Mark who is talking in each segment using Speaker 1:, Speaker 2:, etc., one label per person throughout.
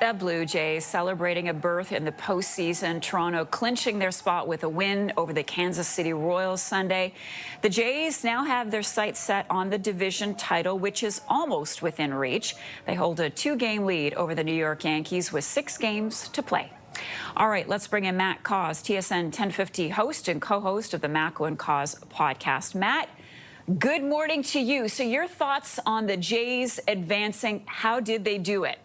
Speaker 1: The Blue Jays celebrating a berth in the postseason. Toronto clinching their spot with a win over the Kansas City Royals Sunday. The Jays now have their sights set on the division title, which is almost within reach. They hold a 2-game lead over the New York Yankees with 6 games to play. All right, let's bring in Matt Cauz, TSN 1050 host and co-host of the Matt Cauz podcast. Matt, good morning to you. So your thoughts on the Jays advancing, how did they do it?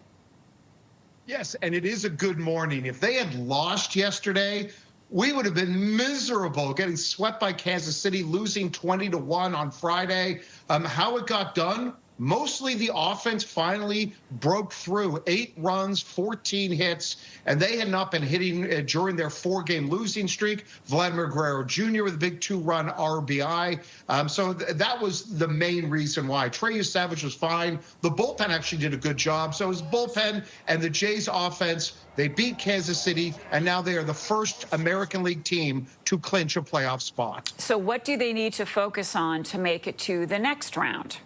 Speaker 2: Yes, and it is a good morning. If they had lost yesterday, we would have been miserable, getting swept by Kansas City, losing 20-1 on Friday. How it got done? Mostly the offense finally broke through. 8 runs, 14 hits, and they had not been hitting during their 4-game losing streak. Vladimir Guerrero Jr. with a big 2-run RBI. So that was the main reason why. Trey Savage was fine. The bullpen actually did a good job. So it was bullpen and the Jays offense. They beat Kansas City, and now they are the first American League team to clinch a playoff spot.
Speaker 1: So what do they need to focus on to make it to the next round?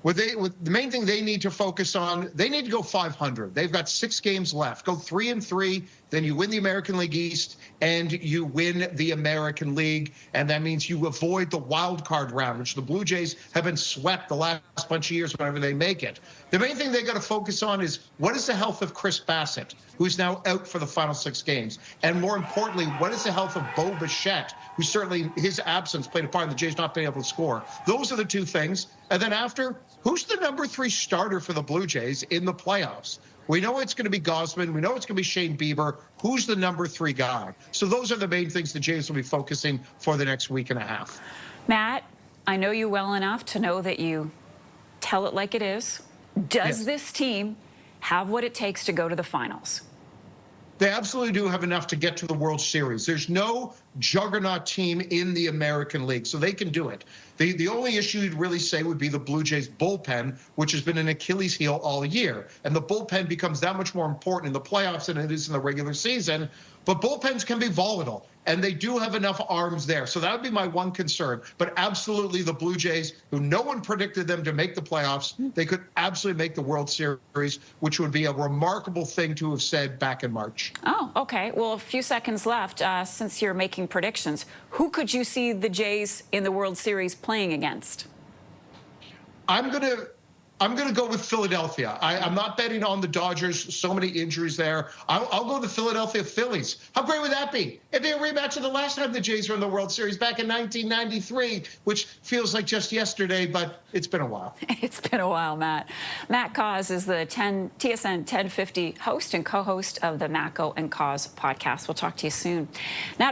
Speaker 2: The main thing they need to focus on, they need to go 500. They've got 6 games left. Go 3-3, then you win the American League East and you win the American League, and that means you avoid the wild card round, which the Blue Jays have been swept the last bunch of years whenever they make it. The main thing they got to focus on is what is the health of Chris Bassett, who's now out for the final 6 games, and more importantly, what is the health of Bo Bichette, who certainly his absence played a part in the Jays not being able to score. Those are the 2 things. And then after, who's the number 3 starter for the Blue Jays in the playoffs? We know it's going to be Gausman. We know it's going to be Shane Bieber. Who's the number 3 guy? So those are the main things the Jays will be focusing for the next week and a half.
Speaker 1: Matt, I know you well enough to know that you tell it like it is. Does this team have what it takes to go to the finals?
Speaker 2: They absolutely do have enough to get to the World Series. There's no juggernaut team in the American League, so they can do it. The only issue you'd really say would be the Blue Jays bullpen, which has been an Achilles heel all year. And the bullpen becomes that much more important in the playoffs than it is in the regular season. But bullpens can be volatile, and they do have enough arms there. So that would be my one concern. But absolutely the Blue Jays, who no one predicted them to make the playoffs, they could absolutely make the World Series, which would be a remarkable thing to have said back in March.
Speaker 1: Oh, okay. Well, a few seconds left. Since you're making predictions, who could you see the Jays in the World Series playing against?
Speaker 2: I'm gonna go with Philadelphia. I'm not betting on the Dodgers. So many injuries there. I'll go the Philadelphia Phillies. How great would that be? It'd be a rematch of the last time the Jays were in the World Series back in 1993, which feels like just yesterday, but it's been a while.
Speaker 1: It's been a while, Matt. Matt Cauz is the TSN 1050 host and co-host of the Matt Cauz podcast. We'll talk to you soon. Now,